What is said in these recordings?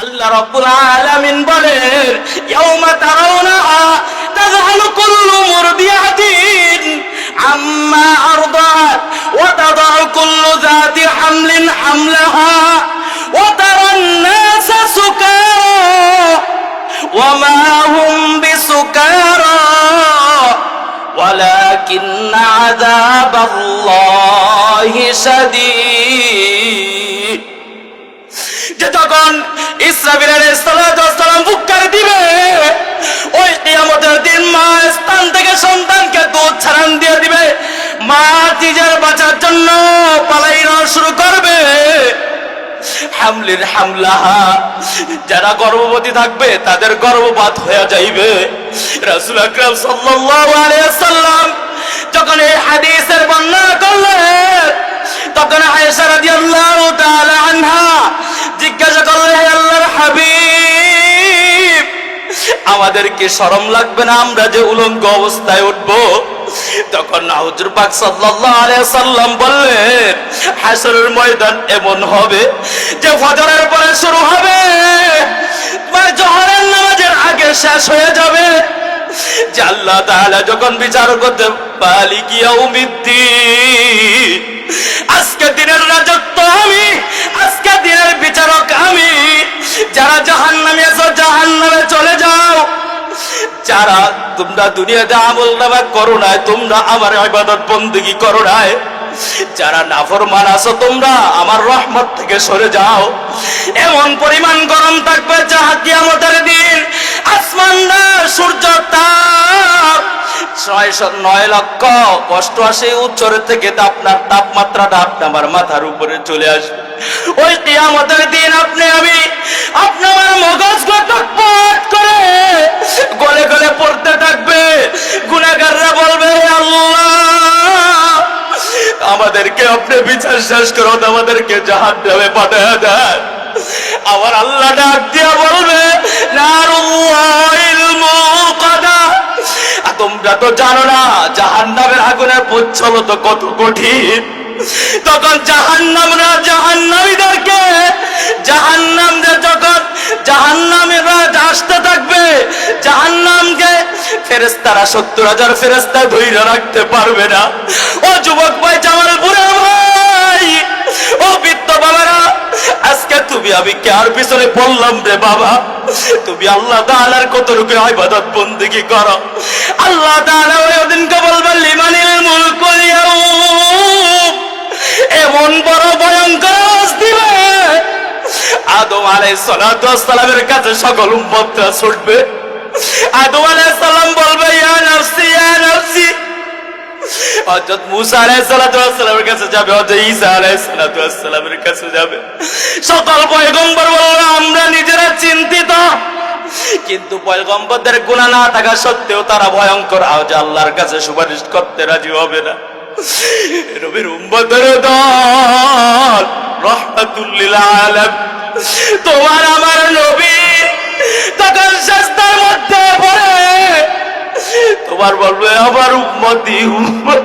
আল্লাহ রাব্বুল আলামিন বলেন, ইয়াউমা তারাউনাহা তাযহালু কুল্লু মুরদিআতিন আম্মা আরদাত ওয়া তাদাউ কুল্লু যাতি হামলিন হামলাহা ওয়া তারান নাসা সুকারা ওয়া মা হুম বিসুকারা ওয়ালাকিন্না আযাবাল্লাহি শাদীদ। যে তখন ইসরাফিল আলাইহিস সালাম ফুৎকার দিবে, ওই কিয়ামতের দিন মা স্থান থেকে সন্তানকে দুধ ছাড়ান দিয়ে দিবে। মা নিজের বাঁচার জন্য পালাইনো শুরু করবে। হামলিন হামলাহা, যারা গর্ভবতী থাকবে তাদের গর্ভপাত হয়ে যাইবে। রাসূল আকরাম সাল্লাল্লাহু আলাইহি ওয়াসাল্লাম যখন এই হাদিসের বর্ণনা করলেন, তখন আয়েশা রাদিয়াল্লাহু তাআলা আনহা জিজ্ঞাসা করলেন, হে আল্লাহর হাবিব, আমাদের কি শরম লাগবে না আমরা যে উলঙ্গ অবস্থায় উঠবো? তখন হুজুর পাক সাল্লাল্লাহু আলাইহি ওয়াসাল্লাম বললেন, হাশরের ময়দান এমন হবে যে ফজরের পরে শুরু হবে, তোমার জোহরের নামাজের আগে শেষ হয়ে যাবে। যে আল্লাহ তাআলা যখন বিচার করতে মালিক ইয়াউমিদ্দিন, আজকে দিনের রাজত্ব আমি, আজকে দিনের বিচারক আমি। যারা জাহান্নামে আছো জাহান্নামে চলে যাও। যারা তোমরা দুনিয়াতে আমল নামা করো না, তোমরা আমার ইবাদত বندگی করো না, যারা নাফরমান আছো তোমরা আমার রহমত থেকে সরে যাও। এমন পরিমাণ গরম থাকবে যা কিয়ামতের দিন আসমানটা সূর্য তাপ 609,88,000 উচ্চরে থেকে আপনার তাপমাত্রাটা আপনার মাথার উপরে চলে আসবে। ওই কিয়ামতের দিন আপনি আমি আপনার মগজ টকপট করে গলে গলে পড়তে থাকবে। গুনাহগাররা বলবে, আল্লাহ আমাদেরকে আপনি বিচার শেষ করুন, আমাদেরকে জাহান্নামে পাঠিয়ে দেন। আমার আল্লাহ ডাক দিয়া বলবে, নারুল্লাহিল মুকাদা, তোমরা তো জানো না জাহান্নামের আগুনের প্রজ্বলতা কত কঠিন। তখন জাহান্নামরা জাহান্নামীদেরকে, জাহান্নামদের যখন জাহান্নামীরা আসতে থাকবে, জাহান্নামকে ফেরেশতারা 70,000 ফেরেশতা ধরে রাখতে পারবে না। ও যুবক ভাই, জামালপুরের ভাই, ও বৃদ্ধ বাবারা, আজকে তুমি আমি কার পিছনে পড়লাম রে বাবা? তুমি আল্লাহ তাআলার কতটুকু ইবাদত বندگی করো। আল্লাহ তাআলা ওই দিনকে বলবেন, লিমানিল মুলকুল ইয়াউম, এমন বড় ভয়ঙ্কর আওয়াজ দিবে, আদম আলাইহিস সালাতু ওয়াস সালামের কাছে সকল উম্মতরা ছুটবে। আদম আলাইহিস সালাম বলবে, ইয়া নাফসি ইয়া নাফসি। হযরত মুসা আলাইহিস সালাতু ওয়াস সালামের কাছে যাবে, হযরত ঈসা আলাইহিস সালাতু ওয়াস সালামের কাছে যাবে। সকল পয়গম্বর বলবে, আমরা নিজেরা চিন্তিত, কিন্তু পয়গম্বরদের গুনাহ না থাকা সত্ত্বেও তারা ভয়ঙ্কর আওয়াজ আল্লাহর কাছে সুপারিশ করতে রাজি হবে না। নবীর উম্মতের দল, রাহমাতুল লিল আলামিন, তোমার আমার নবী তখন সিজদার মধ্যে পড়ে তোমার বলবে, আমার উম্মতি উম্মত।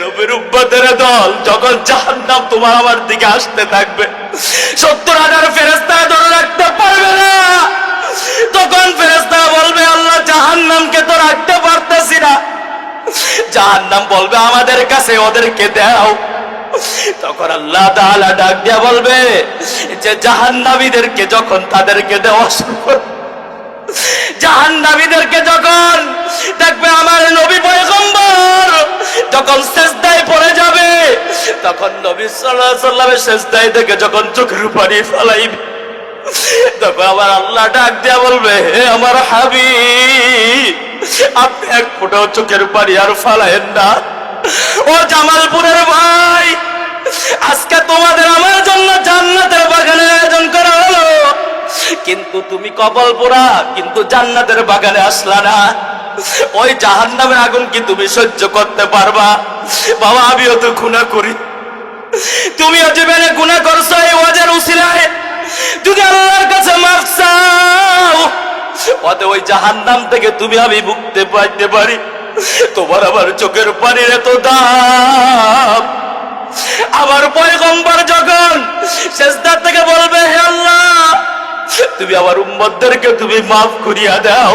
নবীর উম্মতের দল যখন জাহান্নাম তোমার আমার দিকে আসতে থাকবে, 70,000 ফেরেশতা ধরে রাখতে পারবে না। তখন ফেরেশতা বলবে, আল্লাহ জাহান্নামকে তো রাখতে পারতেছি না। জাহান্নাম বলবে, আমাদের কাছে ওদেরকে দাও। তখন আল্লাহ তাআলা ডাক দিয়া বলবে যে জাহান্নামীদেরকে যখন তাদেরকে দেওয়া শুরু করবে, জাহান্নামীদেরকে যখন দেখবে আমার নবী পয়গম্বর যখন সিজদায় পড়ে যাবে, তখন নবী সাল্লাল্লাহু আলাইহি ওয়াসাল্লামের সিজদায় থেকে যখন চোখের পানি ফেলাইবে, তখন আবার আল্লাহ ডাক দিয়া বলবে, হে আমার হাবিব, আপনি এক ফোঁটা চোখের পানি আর ফেলায়েন না। ও জামালপুরের ভাই, আজকে তোমাদের আমার জন্য জান্নাতের বাগানের আয়োজন করা হলো, কিন্তু তুমি কপাল পোড়া, কিন্তু জান্নাতের বাগানে আসলা না। ওই জাহান্নামের আগুন কি তুমি সহ্য করতে পারবা? বাবা, আমিও তো গুনাহ করি, তুমিও জীবনে গুনাহ করছো। এই ওয়াজের উসিলায় যদি আল্লাহর কাছে মাফ চাও, ওই জাহান্নাম থেকে তুমি আমি মুক্তি পাইতে পারি। তোমার আমার চোখের পানির এত দাম। আমার পয়গম্বর যখন সিজদা থেকে বলবে, হে আল্লাহ তুমি আমার উম্মতদেরকে তুমি মাফ করিয়া দাও।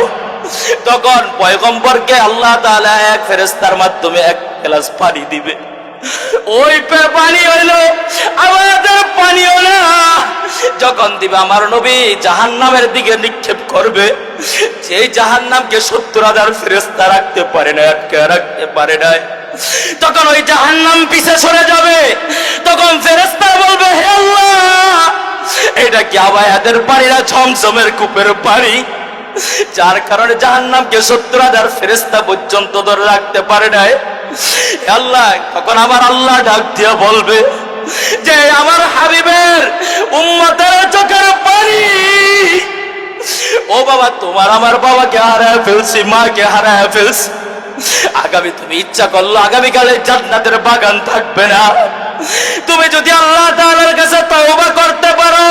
তখন পয়গম্বরকে আল্লাহ তাআলা এক ফেরেশতার মাধ্যমে এক গ্লাস পানি দিবে। ওই পানি হইল আমাদের পানিও না। যখন দিবে আমার নবী জাহান্নামের দিকে নিক্ষেপ করবে, সেই জাহান্নামকে 70,000 ফেরেশতা রাখতে পারে না, আটকে রাখতে পারে না। তখন ওই জাহান্নাম পিছে সরে যাবে। তখন ফেরেশতা বলবে, হে আল্লাহ, এটা কি আবায়াতের পানি না ঝমঝমের কূপের পানি? যার কারণে জাহান্নামকে 70,000 ফেরেশতা পর্যন্ত ধরে রাখতে পারে না। আল্লাহ, তখন আমার আল্লাহ ডাক দিয়ে বলবে যে আমার হাবিবের উম্মতের চোখের পানি। ও বাবা, তোমার আমার বাবাকে হারায় ফেলছি, মাকে হারায় ফেলছি। আগামী তুমি ইচ্ছা করলো আগামীকালে জান্নাতের বাগান থাকবে না। তুমি যদি আল্লাহ তাআলার কাছে তওবা করতে পারো,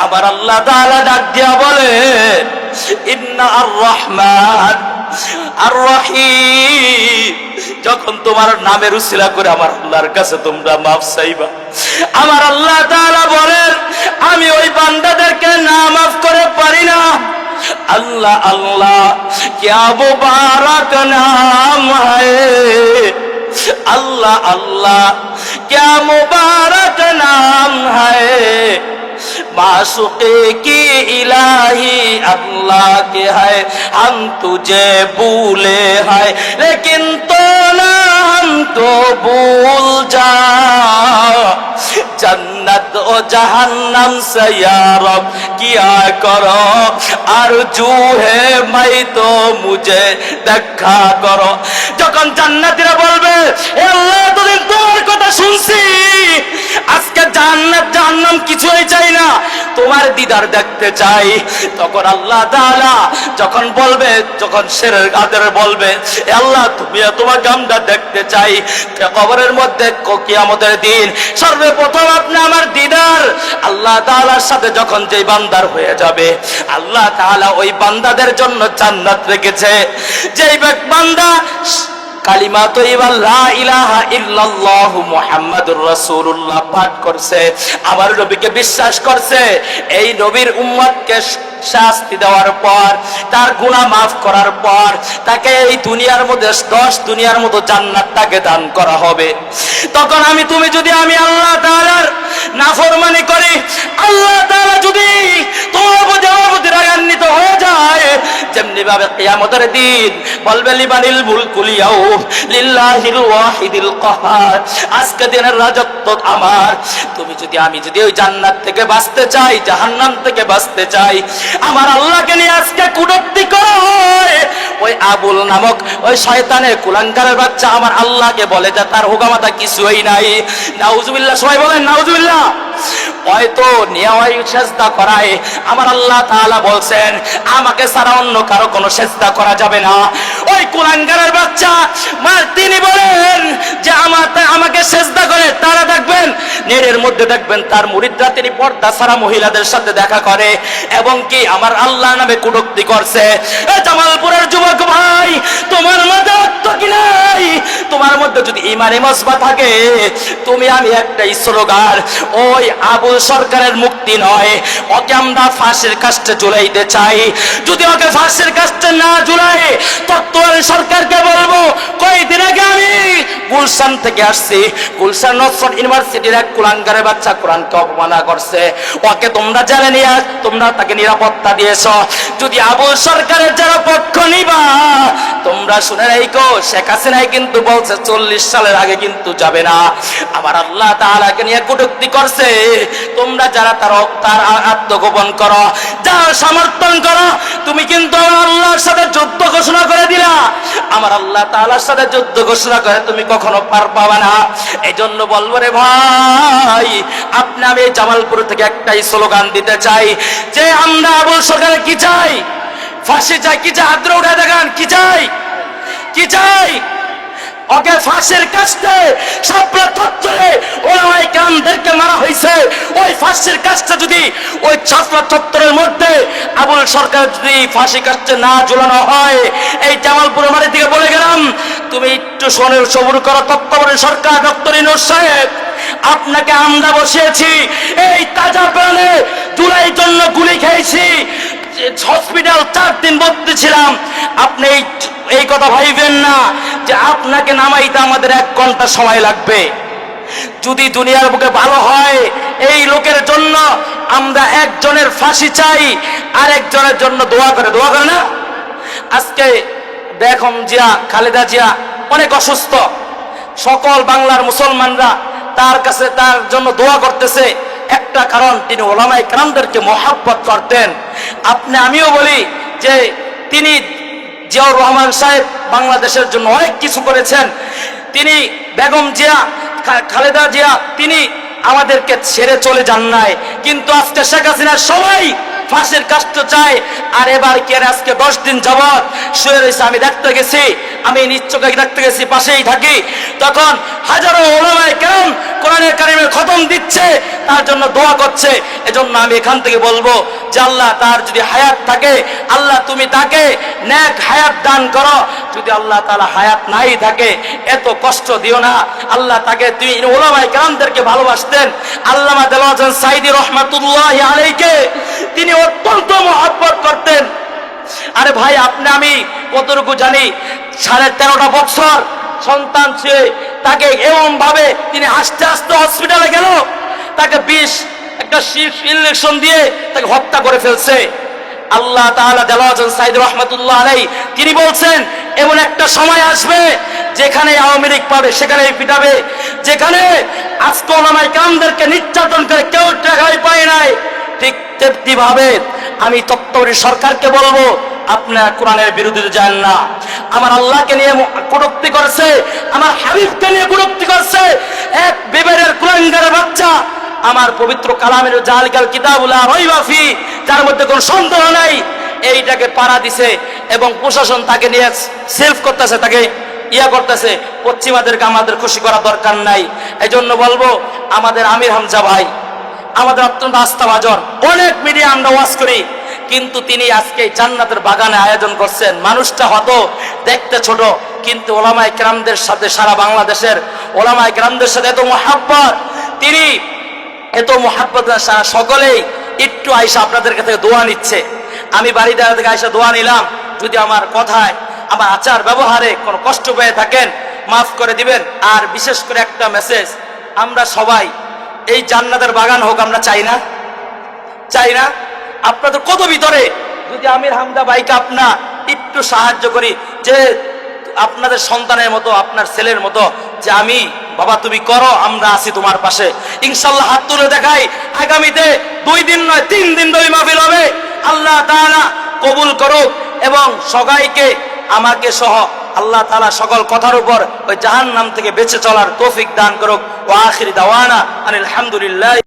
আবার আল্লাহ তাআলা ডাক দিয়া বলে, ইন্না আর রহমান আর রহিম। যখন তোমার নামের উসিলা করে আমার আল্লাহর কাছে তোমরা মাফ চাইবা, আমার আল্লাহ তাআলা বলেন, আমি ওই বান্দাদেরকে না মাফ করে পারি না। अल्लाह अल्लाह क्या मुबारक नाम है, अल्लाह अल्लाह क्या मुबारक नाम है, माशूक़े की इलाही अल्लाह के है, हम तुझे भूले हैं लेकिन तो ना हमको भूल जा, जन्नत ओ जहन्नम से या रब किया करो, आरजू है मैं तो मुझे দেখা করো। যখন জান্নাতীরা বলবে, এ আল্লাহ, এতদিন তোমার কথা শুনছি, আজকে জান্নাত জাহান্নাম কিছুই চাই না, তোমার দিদার দেখতে চাই। তখন আল্লাহ তাআলা যখন বলবে, যখন শেরের কাদের বলবে, এ আল্লাহ, তুমি তোমার গামটা দেখতে চাই, কবরের মধ্যে কিয়ামতের দিন সর্বপ্রথম আপনি আমার দিদার আল্লাহ তাআলার সাথে যখন যেই বান্দার হয়ে যাবে, আল্লাহ তাআলা ওই বান্দাদের জন্য জান্নাত রেখেছে। যেই বান্দা কালিমা তয়্যিবা লা ইলাহা ইল্লাল্লাহ মুহাম্মাদুর রাসূলুল্লাহ পাঠ করছে, আমার নবীকে বিশ্বাস করছে, এই নবীর উম্মতকে শাস্তি দেওয়ার পর, তার গুনাহ মাফ করার পর, তাকে এই দুনিয়ার মধ্যে 10 দুনিয়ার মতো জান্নাত তাকে দান করা হবে। তখন তুমি যদি আমি আল্লাহ তাআলার নাফরমানি করি, আল্লাহ তাআলা যদি তোমার প্রতি রাগান্বিত হয়ে যায়, যেমনি ভাবে কিয়ামতের দিন বলবে, লিমানিল মুলকুল ইয়াউম লিল্লাহিল ওয়াহিদিল কাহার, আজকে দিনের রাজত্ব আমার। আমি যদি ওই জান্নাত থেকে বাঁচতে চাই, জাহান্নাম থেকে বাঁচতে চাই, আমার আল্লাহকে নিয়ে আজকে কুটুক্তি করে ওই আবুল নামক ওই শয়তানের কুলাঙ্গারের বাচ্চা আমার আল্লাহকে বলে যে তার হুকামাতা কিছুই নাই। নাউজুবিল্লাহ, সবাই বলেন নাউজুবিল্লাহ। হয়তো নিয়াওয়াই সেজদা করায়, আমার আল্লাহ তাআলা বলছেন আমাকে ছাড়া অন্য কারো কোনো সেজদা করা যাবে না। ওই কুলাঙ্গারের বাচ্চা তিনি বলেন যে আমাকে সেজদা করে, তারা দেখবেন নেটের মধ্যে দেখবেন তার মুরিদরা তিনি পর্দা ছাড়া মহিলাদের সাথে দেখা করে এবং কি আমার আল্লাহ নামে কুটুক্তি করছে। জামালপুরের যুবক ভাই, তোমার মধ্যে কি নাই? তোমার মধ্যে যদি ঈমানে মজবা থাকে, তুমি আমি একটাই স্লোগান, ওই আবুল সরকারের মুক্তি নয়, ওকে আমরা ফাঁসির কাস্টে ঝুলাইতে চাই। যদি ওকে ফাঁসির কাস্টে না ঝুলাই, তত্ত্বাবধায়ক সরকারকে বলবো, কয়েকদিন আগে আমি গুলশান থেকে আসছি, গুলশান নজরুল ইউনিভার্সিটির এক কুলাঙ্গারের বাচ্চা কোরআনকে অপমাননা করছে, ওকে তোমরা জেলে নিয়ে তোমরা তাকে নিরাপত্তা দিয়েছো। যদি আবুল সরকারের যারা পক্ষ নিবা, তোমরা শুনে রাখো, শেখ হাসিনাই কিন্তু বলছে 40 সালের আগে কিন্তু যাবে না। আমার আল্লাহ তাআলাকে নিয়ে কটূক্তি করছে, তোমরা যারা তার আত্মগোপন করো, যার সমর্থন করো, তুমি কিন্তু আমার আল্লাহর সাথে যুদ্ধ ঘোষণা করে দিলা। আমার আল্লাহ তাআলার সাথে যুদ্ধ ঘোষণা করে তুমি কখনো পার পাবা না। এই জন্য বলবো রে ভাই, আমি জামালপুর থেকে একটাই স্লোগান দিতে চাই যে আমরা আবুল সরকারের কি চাই? ফাঁসি চাই। কি চাই? হাত উঠে দেখান, কি চাই? কি চাই? ওকে ফাঁসির কাস্টে শাপলা চত্বরে ওলামায়ে কেরামদেরকে মারা হয়েছে, ওই ফাঁসির কাস্টে যদি ওই শাপলা চত্বরের মধ্যে আবুল সরকার যদি ফাঁসি কাস্টে না ঝুলানো হয়, এই জামালপুরের মাটি থেকে বলে গেলাম, তুমি একটু সবুর করো। তত্ত্বাবধায়ক সরকার ডক্টর ইউনূস সাহেব, আপনাকে আমরা বসিয়েছি, এই তাজা প্রাণে জুলাই জন্য গুলি খেয়েছি, কাল 4 দিন বলতেছিলাম, আপনি এই কথা ভাইবেন না যে আপনাকে নামাইতে আমাদের 1 ঘন্টা সময় লাগবে। যদি দুনিয়ার বুকে ভালো হয়, এই লোকের জন্য আমরা একজনের ফাঁসি চাই, আর একজনের জন্য দোয়া করে না। আজকে বেগম জিয়া, খালেদা জিয়া অনেক অসুস্থ, সকল বাংলার মুসলমানরা তার কাছে তার জন্য দোয়া করতেছে। একটা কারণ, তিনি ওলামায়ে কেরামদেরকে মহব্বত করতেন। আমিও বলি যে তিনি, জিয়াউর রহমান সাহেব বাংলাদেশের জন্য অনেক কিছু করেছেন। তিনি, বেগম জিয়া, খালেদা জিয়া, তিনি আমাদেরকে ছেড়ে চলে যান নাই, কিন্তু আজকে শেখ হাসিনার সবাই ফাঁসির কাষ্ট চায়। আর এবার কি আজকে 10 দিন যাবৎ শুয়ে রয়েছে, আমি দেখতে গেছি, আমি নিজ চোখে দেখতে গেছি, পাশেই থাকি, তখন হাজারো ওলামায়ে কেরাম কোরআনের কারিমের খতম দিচ্ছে, তার জন্য দোয়া করছে। এজন্য আমি এখান থেকে বলবো যে আল্লাহ তার যদি হায়াত থাকে, আল্লাহ তুমি তাকে নেক হায়াত দান করো। যদি আল্লাহ তাআলা হায়াত নাই থাকে, এত কষ্ট দিও না। আল্লাহ তাকে, তুমি ওলামায়ে কেরামদেরকে ভালোবাসতেন। আল্লামা দেলোয়ার হোসেন সাঈদী রাহমাতুল্লাহি আলাইহিকে তিনি অত্যন্ত মহব্বত করতেন। আরে ভাই, আমি কতটুকু জানি, 13.5 বছর সন্তান ছিল, তাকে এমন ভাবে তিনি আস্তে আস্তে হসপিটালে গেল, তাকে একটা ইনজেকশন দিয়ে তাকে হত্যা করে ফেলছে। আল্লাহ তাআলা দেলোয়ার হোসেন সাঈদী রাহমাতুল্লাহি আলাইহি তিনি বলছেন, এমন একটা সময় আসবে যেখানে আওয়ামী লীগ পাবে সেখানেই পিটাবে, যেখানে আজকে ওলামায়ে কেরামদেরকে নির্যাতন করে কেউ টাকাই পায় নাই, ঠিক তেমনি ভাবে আমি তত্ত্বাবধায়ক সরকারকে বলবো, আপনারা কোরআনের বিরুদ্ধে যান না। আমার আল্লাহকে নিয়ে কটূক্তি করছে, আমার হাবিবকে নিয়ে কটূক্তি করছে এক বিবেরের কুলাঙ্গারের বাচ্চা। আমার পবিত্র কালামের জালিকাল কিতাবুল লা রাইবা ফি, যার মধ্যে কোনো সন্দেহ নাই, এইটাকে পাড়া দিছে এবং প্রশাসন তাকে নিয়ে সেলফ করতেছে, তাকে করতেছে। পশ্চিমাদেরকে আমাদের খুশি করা দরকার নাই। এই জন্য বলবো, আমাদের আমির হামজা ভাই আমাদের অত্যন্ত আস্থাভাজন, অনেক মিডিয়া আমরা ওয়াজ করি, কিন্তু তিনি আজকে জান্নাতের বাগানে আয়োজন করছেন। মানুষটা হয়তো দেখতে ছোট, কিন্তু ওলামায়ে কেরামদের সাথে, সারা বাংলাদেশের ওলামায়ে কেরামদের সাথে এত মহব্বত, তিনি এত মহব্বত, সকলেই একটু আইসা আপনাদের কাছে দোয়া নিচ্ছে। আমি বাড়িতে থেকে আইসা দোয়া নিলাম। যদি আমার কথায়, আমার আচার ব্যবহারে কোনো কষ্ট পেয়ে থাকেন, মাফ করে দিবেন। আর বিশেষ করে একটা মেসেজ, আমরা সবাই এই জান্নাতের বাগান হোক, আমরা চাই না? আপনাদের কত ভিতরে যদি আমির হামজা ভাইকে আপনার একটু সাহায্য করি, যে আপনাদের সন্তানের মতো, আপনার ছেলের মতো, যে আমি বাবা তুমি করো, আমরা আছি তোমার পাশে, ইনশাআল্লাহ হাত তুলে দেখাই, আগামীতে 2 দিন নয় 3 দিন ধরে মাহফিল হবে। আল্লাহ তাআলা কবুল করুক এবং সবাইকে, আমাকে সহ আল্লাহ তাআলা সকল কথার উপর ওই জাহান্নাম থেকে বেঁচে চলার তৌফিক দান করুক। ওয়া আখির দাওয়ানা আনিল হামদুলিল্লাহ।